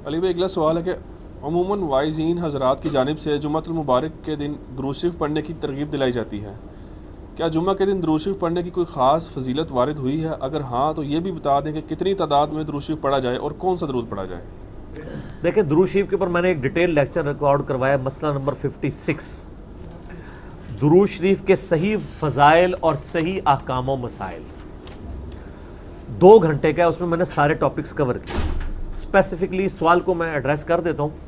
علی بھائی اگلا سوال ہے کہ عموماً وائزین حضرات کی جانب سے جمعۃ المبارک کے دن درود شریف پڑھنے کی ترغیب دلائی جاتی ہے، کیا جمعہ کے دن درود شریف پڑھنے کی کوئی خاص فضیلت وارد ہوئی ہے؟ اگر ہاں تو یہ بھی بتا دیں کہ کتنی تعداد میں درود شریف پڑھا جائے اور کون سا درود پڑھا جائے؟ دیکھیں درود شریف کے اوپر میں نے ایک ڈیٹیل لیکچر ریکارڈ کروایا، مسئلہ نمبر 56، درود شریف کے صحیح فضائل اور صحیح احکام و مسائل، 2 گھنٹے کا ہے، اس میں میں نے سارے ٹاپکس کور کیے۔ اسپیسیفکلی سوال کو میں ایڈریس کر دیتا ہوں۔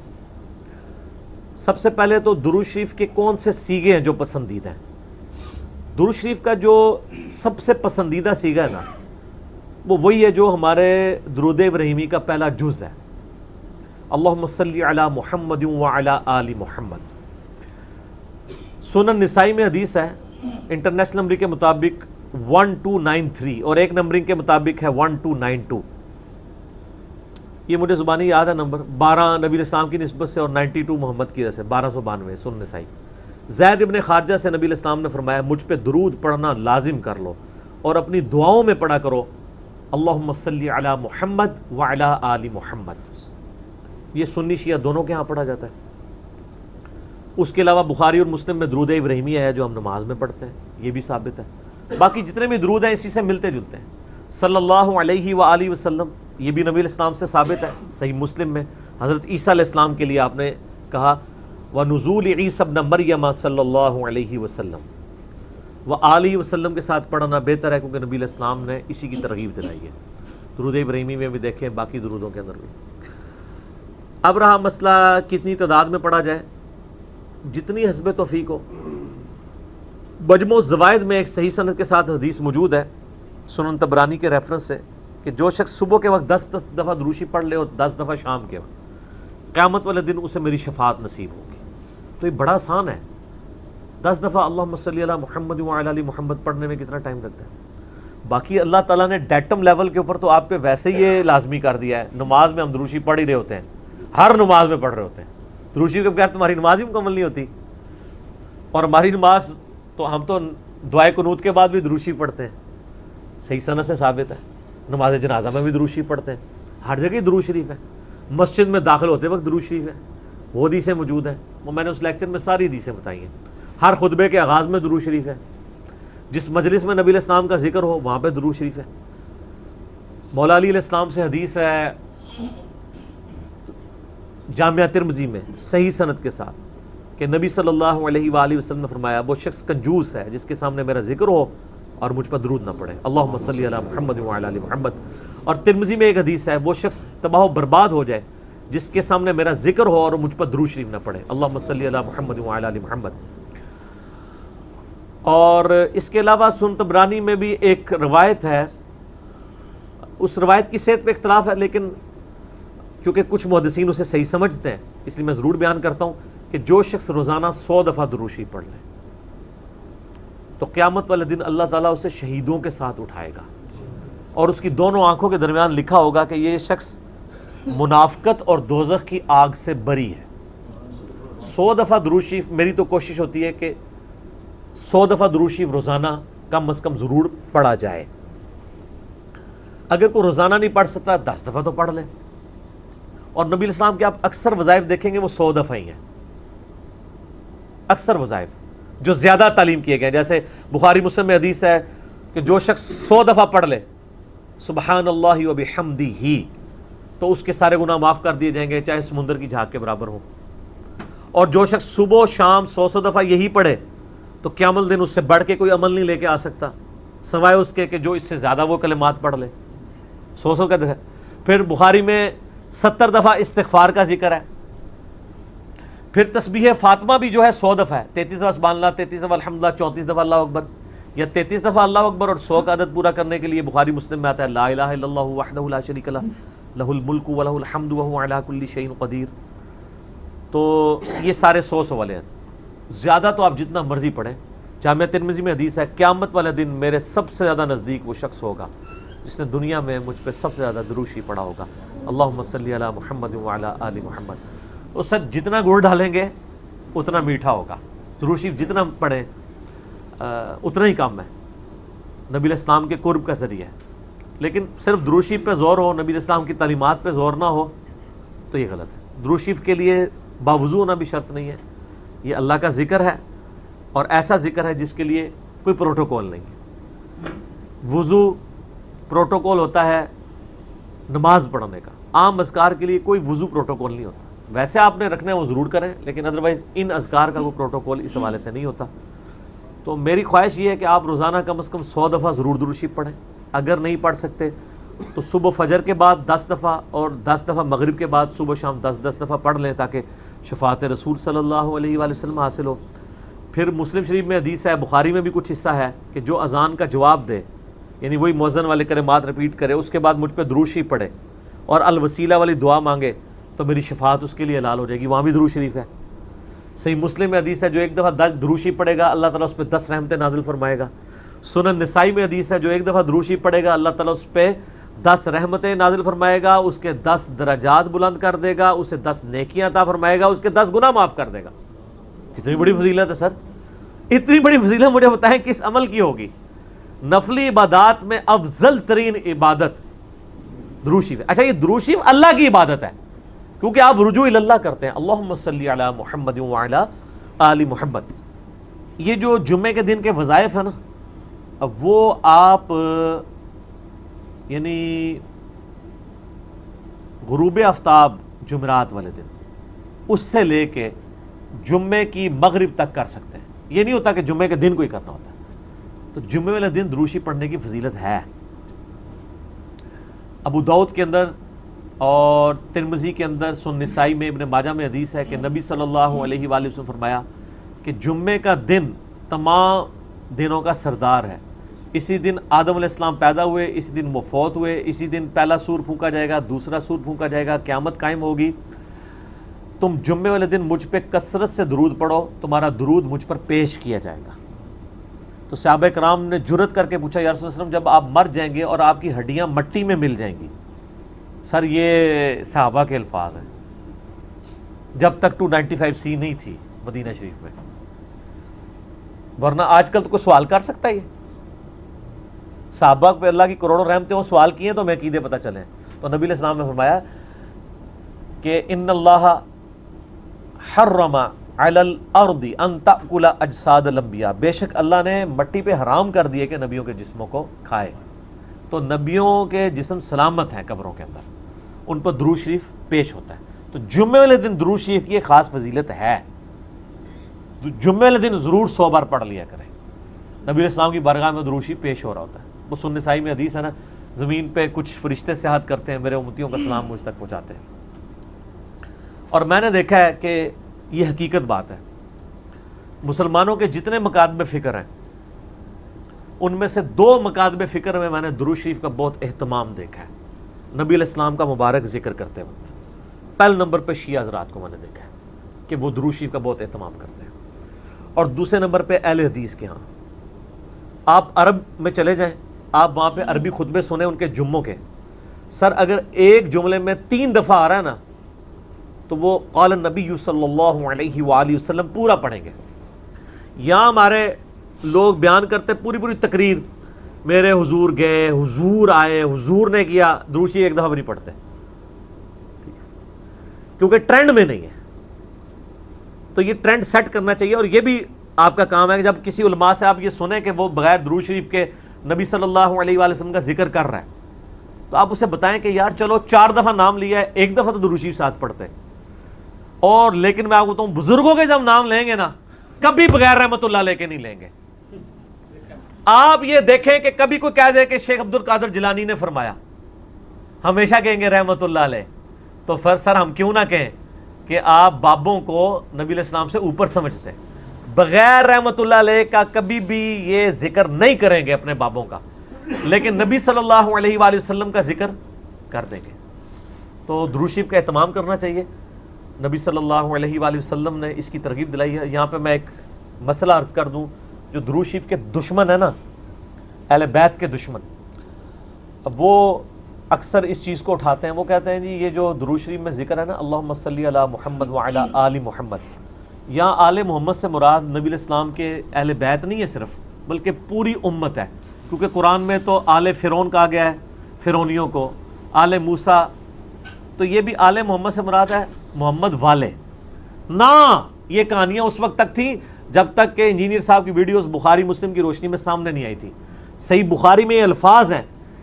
سب سے پہلے تو درود شریف کے کون سے سیغے ہیں جو پسندیدہ ہیں؟ درود شریف کا جو سب سے پسندیدہ سیغہ ہے نا، وہ وہی ہے جو ہمارے درود ابراہیمی کا پہلا جز ہے، اللہم صلی علی محمد وعلی آل محمد۔ سنن نسائی میں حدیث ہے، انٹرنیشنل نمبر کے مطابق 1293 اور ایک نمبرنگ کے مطابق ہے 1292۔ یہ مجھے زبانی یاد ہے نمبر، 12 نبی علیہ السلام کی نسبت سے اور 92 محمد کی وجہ سے، 1292 سنن نسائی۔ زید ابن خارجہ سے نبی علیہ السلام نے فرمایا مجھ پہ درود پڑھنا لازم کر لو اور اپنی دعاؤں میں پڑھا کرو اللہم صلی علی محمد وعلی آل محمد۔ یہ سنی شیعہ دونوں کے ہاں پڑھا جاتا ہے۔ اس کے علاوہ بخاری اور مسلم میں درود ابراہیمیہ ہے جو ہم نماز میں پڑھتے ہیں، یہ بھی ثابت ہے۔ باقی جتنے بھی درود ہیں اسی سے ملتے جلتے ہیں۔ صلی اللہ علیہ وآلہ وسلم، یہ بھی نبی علیہ السلام سے ثابت ہے، صحیح مسلم میں حضرت عیسیٰ علیہ السلام کے لیے آپ نے کہا وَنُزُولِ عِیسَى ابْنَ مَرْیَمَ صلی اللہ علیہ وسلم، وآلہ وسلم کے ساتھ پڑھنا بہتر ہے کیونکہ نبی علیہ السلام نے اسی کی ترغیب دلائی ہے۔ درود ابراہیمی میں بھی دیکھیں، باقی درودوں کے اندر بھی۔ اب رہا مسئلہ کتنی تعداد میں پڑھا جائے، جتنی حسب توفیق ہو۔ مجموع الزوائد میں ایک صحیح سند کے ساتھ حدیث موجود ہے سنن طبرانی کے ریفرنس سے کہ جو شخص صبح کے وقت 10 دفعہ درود شریف پڑھ لے اور 10 دفعہ شام کے وقت، قیامت والے دن اسے میری شفاعت نصیب ہوگی۔ تو یہ بڑا آسان ہے، 10 دفعہ اللہم صلی علی محمد وعلی آل محمد پڑھنے میں کتنا ٹائم لگتا ہے؟ باقی اللہ تعالیٰ نے ڈیٹم لیول کے اوپر تو آپ پہ ویسے ہی یہ لازمی کر دیا ہے۔ نماز میں ہم درود شریف پڑھ ہی رہے ہوتے ہیں، ہر نماز میں پڑھ رہے ہوتے ہیں۔ درود شریف کے بغیر تمہاری نماز ہی مکمل نہیں ہوتی، اور ہماری نماز تو ہم تو دعائے قنوت کے بعد بھی درود شریف پڑھتے ہیں، صحیح سند سے ثابت ہے۔ نماز جنازہ میں بھی درود شریف پڑھتے ہیں، ہر جگہ درود شریف ہے۔ مسجد میں داخل ہوتے وقت درود شریف ہے، وہ حدیثیں موجود ہیں، وہ میں نے اس لیکچر میں ساری حدیثیں بتائی ہیں۔ ہر خطبے کے آغاز میں درود شریف ہے، جس مجلس میں نبی علیہ السلام کا ذکر ہو وہاں پہ درود شریف ہے۔ مولا علی علیہ السلام سے حدیث ہے جامعہ ترمذی میں صحیح سند کے ساتھ کہ نبی صلی اللہ علیہ وآلہ وسلم نے فرمایا وہ شخص کنجوس ہے جس کے سامنے میرا ذکر ہو اور مجھ پر درود نہ پڑھے، اللہم صلی علی محمد وعلی آل محمد۔ اور ترمذی میں ایک حدیث ہے وہ شخص تباہ و برباد ہو جائے جس کے سامنے میرا ذکر ہو اور مجھ پر درود شریف نہ پڑھے، اللہم صلی علی محمد وعلی آل محمد۔ اور اس کے علاوہ سنن طبرانی میں بھی ایک روایت ہے، اس روایت کی صحت پہ اختلاف ہے، لیکن چونکہ کچھ محدثین اسے صحیح سمجھتے ہیں اس لیے میں ضرور بیان کرتا ہوں کہ جو شخص روزانہ 100 دفعہ درود شریف پڑھ لے تو قیامت والے دن اللہ تعالیٰ اسے شہیدوں کے ساتھ اٹھائے گا، اور اس کی دونوں آنکھوں کے درمیان لکھا ہوگا کہ یہ شخص منافقت اور دوزخ کی آگ سے بری ہے۔ 100 دفعہ درود شریف، میری تو کوشش ہوتی ہے کہ 100 دفعہ درود شریف روزانہ کم از کم ضرور پڑھا جائے۔ اگر کوئی روزانہ نہیں پڑھ سکتا 10 دفعہ تو پڑھ لے، اور نبی علیہ السلام کے آپ اکثر وظائف دیکھیں گے وہ 100 دفعہ ہی ہیں، اکثر وظائف جو زیادہ تعلیم کیے گئے، جیسے بخاری مسلم میں حدیث ہے کہ جو شخص 100 دفعہ پڑھ لے سبحان اللہ وبحمدہ تو اس کے سارے گناہ معاف کر دیے جائیں گے چاہے سمندر کی جھاگ کے برابر ہوں، اور جو شخص صبح و شام 100 دفعہ یہی پڑھے تو قیامت دن اس سے بڑھ کے کوئی عمل نہیں لے کے آ سکتا سوائے اس کے کہ جو اس سے زیادہ وہ کلمات پڑھ لے 100 کا دفعہ۔ پھر بخاری میں 70 دفعہ استغفار کا ذکر ہے، پھر تسبیح فاطمہ بھی جو ہے 100 دفعہ ہے، 33 دفعہ سبحان اللہ، 33 دفعہ الحمدللہ، 34 دفعہ اللہ اکبر، یا 33 دفعہ اللہ اکبر اور 100 کا عدد پورا کرنے کے لیے بخاری مسلم میں آتا ہے لا الہ الا اللہ وحدہ لا شریک لہ لہ الملک ولہ الحمد وہو علی کل شیء قدیر۔ تو یہ سارے 100 والے ہیں، زیادہ تو آپ جتنا مرضی پڑھیں۔ جامعہ ترمذی میں حدیث ہے قیامت والے دن میرے سب سے زیادہ نزدیک وہ شخص ہوگا جس نے دنیا میں مجھ پہ سب سے زیادہ درود شریف پڑھا ہوگا، اللہم صلی علی محمد وعلی آل محمد۔ تو سر جتنا گڑ ڈالیں گے اتنا میٹھا ہوگا، درود شریف جتنا پڑھیں اتنا ہی کام ہے، نبی علیہ السلام کے قرب کا ذریعہ ہے۔ لیکن صرف درود شریف پہ زور ہو، نبی علیہ السلام کی تعلیمات پہ زور نہ ہو تو یہ غلط ہے. درود شریف کے لیے باوضو ہونا بھی شرط نہیں ہے. یہ اللہ کا ذکر ہے اور ایسا ذکر ہے جس کے لیے کوئی پروٹوکول نہیں ہے. وضو پروٹوکول ہوتا ہے نماز پڑھنے کا. عام اذکار کے لیے کوئی وضو پروٹوکول نہیں ہوتا. ویسے آپ نے رکھنا ہے وہ ضرور کریں, لیکن ادروائز ان اذکار کا کوئی پروٹوکول اس حوالے سے نہیں ہوتا. تو میری خواہش یہ ہے کہ آپ روزانہ کم از کم 100 دفعہ ضرور درود شریف پڑھیں. اگر نہیں پڑھ سکتے تو صبح فجر کے بعد 10 دفعہ اور 10 دفعہ مغرب کے بعد صبح شام 10 دفعہ پڑھ لیں تاکہ شفاعت رسول صلی اللہ علیہ وآلہ وسلم حاصل ہو. پھر مسلم شریف میں حدیث ہے, بخاری میں بھی کچھ حصہ ہے کہ جو اذان کا جواب دے, یعنی وہی مؤذن والے کلمات رپیٹ کرے, اس کے بعد مجھ پہ درود شریف پڑھے اور الوسیلہ والی دعا مانگے تو میری شفاعت اس کے لیے حلال ہو جائے گی. وہاں بھی درود شریف ہے. صحیح مسلم میں حدیث ہے جو ایک دفعہ 10 درود شریف پڑھے گا اللہ تعالیٰ اس پہ 10 رحمتیں نازل فرمائے گا. سنن نسائی میں حدیث ہے جو ایک دفعہ درود شریف پڑھے گا اللہ تعالیٰ اس پہ 10 رحمتیں نازل فرمائے گا, اس کے 10 درجات بلند کر دے گا, اسے 10 نیکیاں عطا فرمائے گا, اس کے 10 گناہ معاف کر دے گا. کتنی بڑی فضیلت ہے سر. اتنی بڑی فضیلت مجھے بتائیں کس عمل کی ہوگی. نفلی عبادات میں افضل ترین عبادت درود شریف. اچھا یہ درود شریف اللہ کی عبادت ہے کیونکہ آپ رجوع اللہ کرتے ہیں. اللہم صلی علی محمد وعلی آل محمد. یہ جو جمعے کے دن کے وظائف ہیں نا, اب وہ آپ یعنی غروب آفتاب جمعرات والے دن اس سے لے کے جمعے کی مغرب تک کر سکتے ہیں. یہ نہیں ہوتا کہ جمعے کے دن کو ہی کرنا ہوتا ہے. تو جمعے والے دن درود شریف پڑھنے کی فضیلت ہے. ابو داؤد کے اندر اور ترمذی کے اندر, سنن نسائی میں, ابن ماجہ میں حدیث ہے کہ نبی صلی اللہ علیہ وآلہ وسلم فرمایا کہ جمعے کا دن تمام دنوں کا سردار ہے. اسی دن آدم علیہ السلام پیدا ہوئے, اسی دن وہ فوت ہوئے, اسی دن پہلا سور پھونکا جائے گا, دوسرا سور پھونکا جائے گا, قیامت قائم ہوگی. تم جمعے والے دن مجھ پہ کثرت سے درود پڑھو, تمہارا درود مجھ پر پیش کیا جائے گا. تو صحابہ کرام نے جرت کر کے پوچھا یا رسول اللہ علیہ وسلم جب آپ مر جائیں گے اور آپ کی ہڈیاں مٹی میں مل جائیں گی. سر یہ صحابہ کے الفاظ ہیں جب تک 295C نہیں تھی مدینہ شریف میں, ورنہ آج کل تو کوئی سوال کر سکتا ہے. یہ صحابہ پہ اللہ کی کروڑوں رحمتیں وہ سوال کیے تو میں عقیدے پتہ چلیں. تو نبی علیہ السلام نے فرمایا کہ ان اللہ حرم علی الارض ان تأکل اجساد الانبیاء, بے شک اللہ نے مٹی پہ حرام کر دیے کہ نبیوں کے جسموں کو کھائے. تو نبیوں کے جسم سلامت ہیں قبروں کے اندر, ان پر درود شریف پیش ہوتا ہے. تو جمعے والے دن درود شریف کی ایک خاص فضیلت ہے. جمعے والے دن ضرور 100 بار پڑھ لیا کریں. نبی علیہ السلام کی بارگاہ میں درود شریف پیش ہو رہا ہوتا ہے. وہ سنن نسائی میں حدیث ہے نا, زمین پہ کچھ فرشتے سیاحت کرتے ہیں, میرے امتیوں کا سلام مجھ تک پہنچاتے ہیں. اور میں نے دیکھا ہے کہ یہ حقیقت بات ہے, مسلمانوں کے جتنے مکاتب فکر ہیں ان میں سے 2 مکاتب فکر میں نے درود شریف کا بہت اہتمام دیکھا ہے. نبی علیہ السلام کا مبارک ذکر کرتے وقت پہلے نمبر پہ شیعہ حضرات کو میں نے دیکھا ہے کہ وہ درود شریف کا بہت اہتمام کرتے ہیں, اور دوسرے نمبر پہ اہل حدیث کے ہاں. آپ عرب میں چلے جائیں, آپ وہاں پہ عربی خطبے سنیں ان کے جمعوں کے, سر اگر ایک جملے میں 3 دفعہ آ رہا ہے نا تو وہ قال النبی صلی اللہ علیہ وآلہ وسلم پورا پڑھیں گے. یہاں ہمارے لوگ بیان کرتے پوری تقریر, میرے حضور گئے, حضور آئے, حضور نے کیا, درود شریف ایک دفعہ بھی نہیں پڑھتے کیونکہ ٹرینڈ میں نہیں ہے. تو یہ ٹرینڈ سیٹ کرنا چاہیے, اور یہ بھی آپ کا کام ہے کہ جب کسی علماء سے آپ یہ سنیں کہ وہ بغیر درود شریف کے نبی صلی اللہ علیہ وآلہ وسلم کا ذکر کر رہا ہے, تو آپ اسے بتائیں کہ یار چلو 4 دفعہ نام لیا ہے, 1 دفعہ تو درود شریف ساتھ پڑھتے. اور لیکن میں آپ کو بتاؤں, بزرگوں کے جب نام لیں گے نا کبھی بغیر رحمت اللہ لے کے نہیں لیں گے. آپ یہ دیکھیں کہ کبھی کوئی کہہ دے کہ شیخ عبد القادر جیلانی نے فرمایا, ہمیشہ کہیں گے رحمت اللہ علیہ. تو پھر سر ہم کیوں نہ کہیں کہ آپ بابوں کو نبی علیہ السلام سے اوپر سمجھتے, بغیر رحمت اللہ علیہ کا کبھی بھی یہ ذکر نہیں کریں گے اپنے بابوں کا, لیکن نبی صلی اللہ علیہ وآلہ وسلم کا ذکر کر دیں گے. تو درود شریف کا اہتمام کرنا چاہیے. نبی صلی اللہ علیہ وآلہ وسلم نے اس کی ترغیب دلائی ہے. یہاں پہ میں ایک مسئلہ عرض کر دوں, جو درود شریف کے دشمن ہیں نا, اہل بیت کے دشمن, اب وہ اکثر اس چیز کو اٹھاتے ہیں. وہ کہتے ہیں جی یہ جو درود شریف میں ذکر ہے نا اللہم صلی علی محمد وعلی آل محمد, یہاں آل محمد سے مراد نبی علیہ السلام کے اہل بیت نہیں ہے صرف, بلکہ پوری امت ہے. کیونکہ قرآن میں تو آل فرعون کہا گیا ہے فرعونیوں کو, آل موسیٰ تو یہ بھی آل محمد سے مراد ہے محمد والے نہ. یہ کہانیاں اس وقت تک تھیں جب تک کہ انجینئر صاحب کی ویڈیوز بخاری مسلم کی روشنی میں سامنے نہیں آئی تھی. صحیح بخاری میں یہ الفاظ ہیں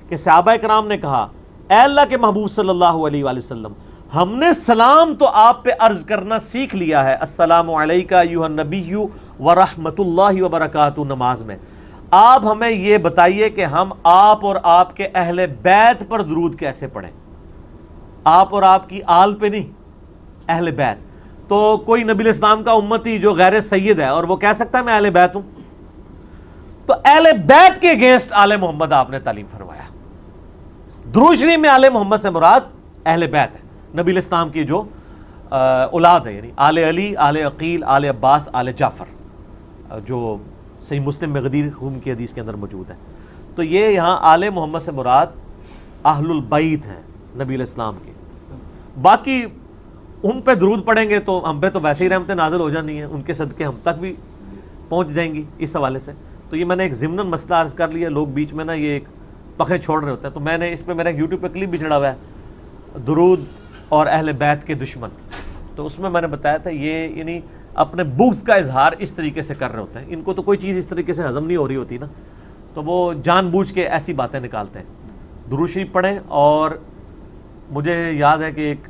کہ صحابہ کرام نے کہا اے اللہ کے محبوب صلی اللہ علیہ وآلہ وسلم ہم نے سلام تو آپ پہ عرض کرنا سیکھ لیا ہے, السلام علیکہ ایھا النبی ورحمۃ اللہ وبرکاتہ, نماز میں. آپ ہمیں یہ بتائیے کہ ہم آپ اور آپ کے اہل بیت پر درود کیسے پڑھیں. آپ اور آپ کی آل پہ نہیں, اہل بیت. تو کوئی نبی علیہ السلام کا امتی جو غیر سید ہے اور وہ کہہ سکتا ہے میں اہل بیت ہوں؟ تو اہل بیت کے اگینسٹ آل محمد آپ نے تعلیم فرمایا. درود شریف میں آل محمد سے مراد اہل بیت ہے, نبی علیہ السلام کی جو اولاد ہے, یعنی آل علی, آل عقیل, آل عباس, آل جعفر, جو صحیح مسلم میں غدیر خون کی حدیث کے اندر موجود ہے. تو یہ یہاں آل محمد سے مراد اہل البیت ہیں نبی علیہ السلام کے. باقی ان پہ درود پڑھیں گے تو ہم پہ تو ویسے ہی رحمتیں نازل ہو جانی ہیں, ان کے صدقے ہم تک بھی پہنچ جائیں گی اس حوالے سے. تو یہ میں نے ایک ضمناً مسئلہ عرض کر لیا. لوگ بیچ میں نا یہ ایک پخے چھوڑ رہے ہوتے ہیں, تو میں نے اس پہ میرا یوٹیوب پہ کلپ بھی چڑھا ہوا ہے درود اور اہل بیت کے دشمن. تو اس میں نے بتایا تھا یہ یعنی اپنے بغض کا اظہار اس طریقے سے کر رہے ہوتے ہیں. ان کو تو کوئی چیز اس طریقے سے ہضم نہیں ہو رہی ہوتی نا, تو وہ جان بوجھ کے ایسی باتیں نکالتے ہیں. درود شریف پڑھیں. اور مجھے یاد ہے کہ ایک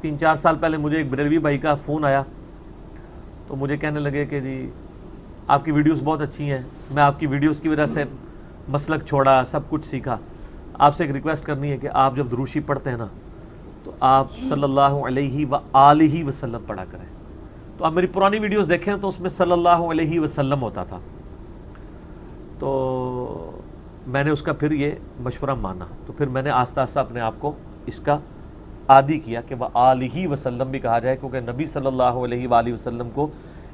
3-4 سال پہلے مجھے ایک بریلوی بھائی کا فون آیا, تو مجھے کہنے لگے کہ جی آپ کی ویڈیوز بہت اچھی ہیں, میں آپ کی ویڈیوز کی وجہ سے مسلک چھوڑا, سب کچھ سیکھا. آپ سے ایک ریکویسٹ کرنی ہے کہ آپ جب درود شریف پڑھتے ہیں نا تو آپ صلی اللہ علیہ وآلہ وسلم پڑھا کریں. تو آپ میری پرانی ویڈیوز دیکھیں تو اس میں صلی اللہ علیہ وسلم ہوتا تھا. تو میں نے اس کا پھر یہ مشورہ مانا, تو پھر میں نے آہستہ آہستہ اپنے آپ کو اس کا عادی کیا کہ وآلہ وسلم بھی کہا جائے, کیونکہ نبی صلی اللہ علیہ وآلہ وسلم کو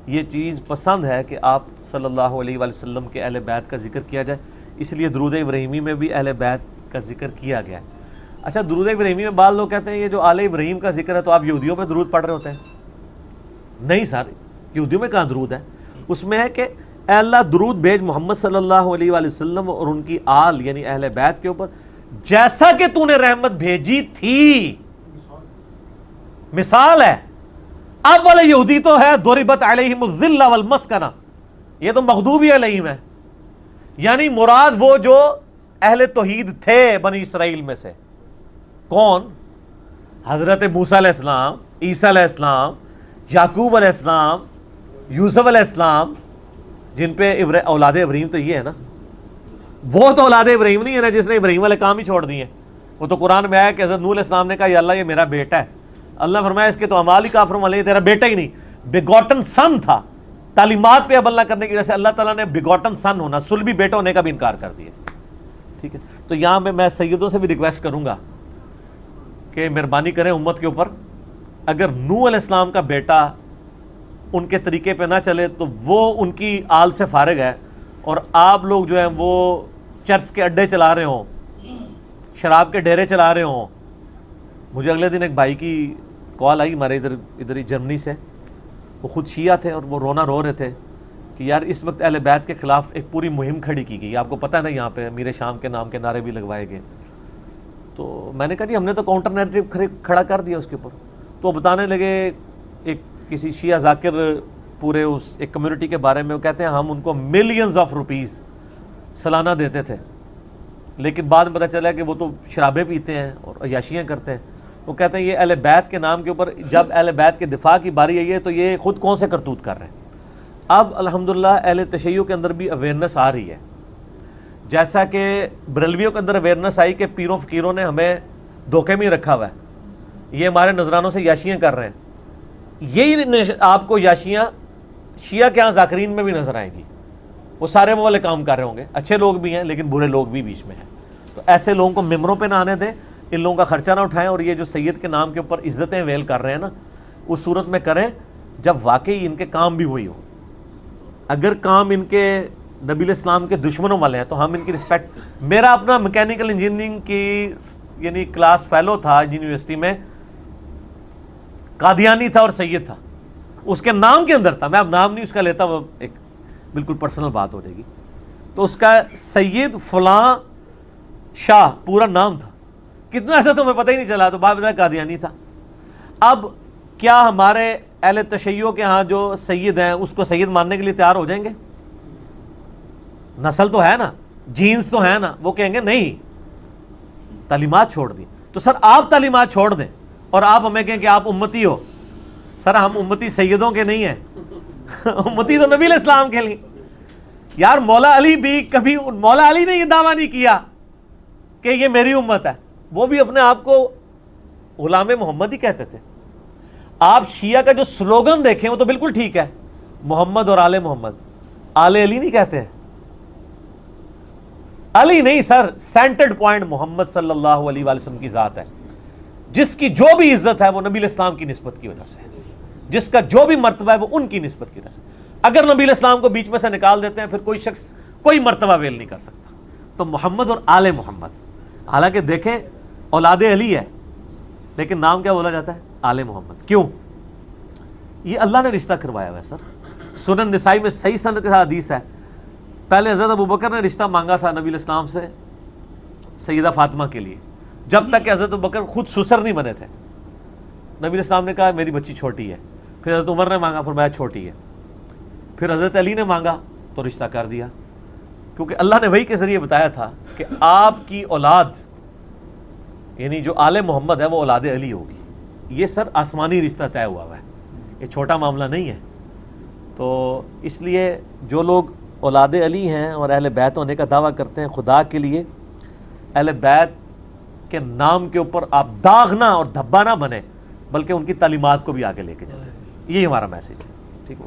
یہ چیز پسند ہے کہ آپ صلی اللہ علیہ وآلہ وسلم کے اہل بیت کا ذکر کیا جائے. اس لیے درود ابراہیمی میں بھی اہل بیت کا ذکر کیا گیا ہے. اچھا, درود ابراہیمی میں بعض لوگ کہتے ہیں یہ جو آل ابراہیم کا ذکر ہے تو آپ یہودیوں پہ درود پڑھ رہے ہوتے ہیں. نہیں سر, یہودیوں میں کہاں درود ہے؟ اس میں ہے کہ اے اللہ درود بھیج محمد صلی اللہ علیہ وآلہ وسلم اور ان کی آل یعنی اہل بیت کے اوپر جیسا کہ تو نے رحمت بھیجی تھی. مثال ہے. اب والے یہودی تو ہے ضربت علیہم الذلہ والمسکنہ, یہ تو مغضوبی علیہم ہے, یعنی مراد وہ جو اہل توحید تھے بنی اسرائیل میں سے. کون؟ حضرت موسیٰ علیہ السلام, عیسیٰ علیہ السلام, یعقوب علیہ السلام, یوسف علیہ السلام, جن پہ اولاد ابراہیم تو یہ ہے نا. وہ تو اولاد ابراہیم نہیں ہے نا جس نے ابراہیم والے کام ہی چھوڑ دیے. وہ تو قرآن میں آیا کہ حضرت نوح علیہ السلام نے کہا یا اللہ یہ میرا بیٹا ہے. اللہ فرمایا اس کے تو اعمال ہی کافروں والے, تیرا بیٹا ہی نہیں, بیگوٹن سن تھا. تعلیمات پہ عمل نہ کرنے کی وجہ سے اللہ تعالیٰ نے بیگوٹن سن ہونا, صلبی بیٹا ہونے کا بھی انکار کر دیا. ٹھیک ہے, تو یہاں میں سیدوں سے بھی ریکویسٹ کروں گا کہ مہربانی کریں امت کے اوپر, اگر نوح علیہ السلام کا بیٹا ان کے طریقے پہ نہ چلے تو وہ ان کی آل سے فارغ ہے, اور آپ لوگ جو ہیں وہ چرس کے اڈے چلا رہے ہوں, شراب کے ڈیرے چلا رہے ہوں. مجھے اگلے دن ایک بھائی کی کال آئی ہمارے ادھر ہی جرمنی سے, وہ خود شیعہ تھے اور وہ رونا رو رہے تھے کہ یار اس وقت اہل بیت کے خلاف ایک پوری مہم کھڑی کی گئی. آپ کو پتہ ہے نا یہاں پہ امیر شام کے نام کے نعرے بھی لگوائے گئے. تو میں نے کہا جی ہم نے تو کاؤنٹر نیریٹو کھڑا کر دیا اس کے اوپر. تو وہ بتانے لگے ایک کسی شیعہ ذاکر پورے اس ایک کمیونٹی کے بارے میں, وہ کہتے ہیں ہم ان کو ملینز آف روپیز سالانہ دیتے تھے, لیکن بعد میں پتہ چلا کہ وہ تو شرابیں پیتے ہیں اور عیاشیاں کرتے ہیں. وہ کہتے ہیں یہ اہل بیت کے نام کے اوپر جب اہل بیت کے دفاع کی باری آئی ہے تو یہ خود کون سے کرتوت کر رہے ہیں. اب الحمدللہ اہل تشیع کے اندر بھی اویئرنس آ رہی ہے, جیسا کہ بریلویوں کے اندر اویئرنس آئی کہ پیروں فقیروں نے ہمیں دھوکے میں رکھا ہوا ہے, یہ ہمارے نذرانوں سے یاشیاں کر رہے ہیں. یہی آپ کو یاشیاں شیعہ کے ہاں ذاکرین میں بھی نظر آئیں گی. وہ سارے وہ والے کام کر رہے ہوں گے, اچھے لوگ بھی ہیں لیکن برے لوگ بھی بیچ میں ہیں. تو ایسے لوگوں کو ممبروں پہ نہ آنے دیں, ان لوگوں کا خرچہ نہ اٹھائیں, اور یہ جو سید کے نام کے اوپر عزتیں ویل کر رہے ہیں نا, اس صورت میں کریں جب واقعی ان کے کام بھی وہی ہو. اگر کام ان کے نبی علیہ السلام کے دشمنوں والے ہیں تو ہم ان کی رسپیکٹ. میرا اپنا میکینیکل انجینئرنگ کی یعنی کلاس فیلو تھا یونیورسٹی میں, قادیانی تھا اور سید تھا, اس کے نام کے اندر تھا, میں اب نام نہیں اس کا لیتا, وہ ایک بالکل پرسنل بات ہو جائے گی. تو اس کا سید فلاں شاہ پورا نام تھا, کتنا ایسا تمہیں پتہ ہی نہیں چلا, تو باپ دادا قادیانی تھا. اب کیا ہمارے اہل تشیع کے ہاں جو سید ہیں اس کو سید ماننے کے لیے تیار ہو جائیں گے؟ نسل تو ہے نا, جینز تو ہے نا, وہ کہیں گے نہیں, تعلیمات چھوڑ دی. تو سر آپ تعلیمات چھوڑ دیں اور آپ ہمیں کہیں کہ آپ امتی ہو. سر ہم امتی سیدوں کے نہیں ہیں, امتی تو نبی علیہ السلام کے لیے. یار مولا علی بھی کبھی, مولا علی نے یہ دعویٰ نہیں کیا کہ یہ میری امت ہے, وہ بھی اپنے آپ کو غلام محمد ہی کہتے تھے. آپ شیعہ کا جو سلوگن دیکھیں وہ تو بالکل ٹھیک ہے, محمد اور آل محمد, آل علی نہیں کہتے ہیں. علی نہیں سر, سینٹرڈ پوائنٹ محمد صلی اللہ علیہ وآلہ وسلم کی ذات ہے, جس کی جو بھی عزت ہے وہ نبی علیہ السلام کی نسبت کی وجہ سے, جس کا جو بھی مرتبہ ہے وہ ان کی نسبت کی وجہ سے. اگر نبی علیہ السلام کو بیچ میں سے نکال دیتے ہیں پھر کوئی شخص کوئی مرتبہ ویل نہیں کر سکتا. تو محمد اور آل محمد, حالانکہ دیکھیں اولاد علی ہے لیکن نام کیا بولا جاتا ہے؟ آل محمد. کیوں؟ یہ اللہ نے رشتہ کروایا ہوا ہے سر. سنن نسائی میں صحیح سند کے ساتھ حدیث ہے, پہلے حضرت ابوبکر نے رشتہ مانگا تھا نبی علیہ السلام سے سیدہ فاطمہ کے لیے, جب تک کہ حضرت ابوبکر خود سسر نہیں بنے تھے. نبی علیہ السلام نے کہا میری بچی چھوٹی ہے, پھر حضرت عمر نے مانگا, فرمایا چھوٹی ہے, پھر حضرت علی نے مانگا تو رشتہ کر دیا, کیونکہ اللہ نے وحی کے ذریعے بتایا تھا کہ آپ کی اولاد یعنی جو آل محمد ہے وہ اولاد علی ہوگی. یہ سر آسمانی رشتہ طے ہوا ہوا ہے, یہ چھوٹا معاملہ نہیں ہے. تو اس لیے جو لوگ اولاد علی ہیں اور اہل بیت ہونے کا دعویٰ کرتے ہیں, خدا کے لیے اہل بیت کے نام کے اوپر آپ داغ نہ اور دھبا نہ بنے, بلکہ ان کی تعلیمات کو بھی آگے لے کے چلیں. یہی ہمارا میسیج ہے. ٹھیک ہو.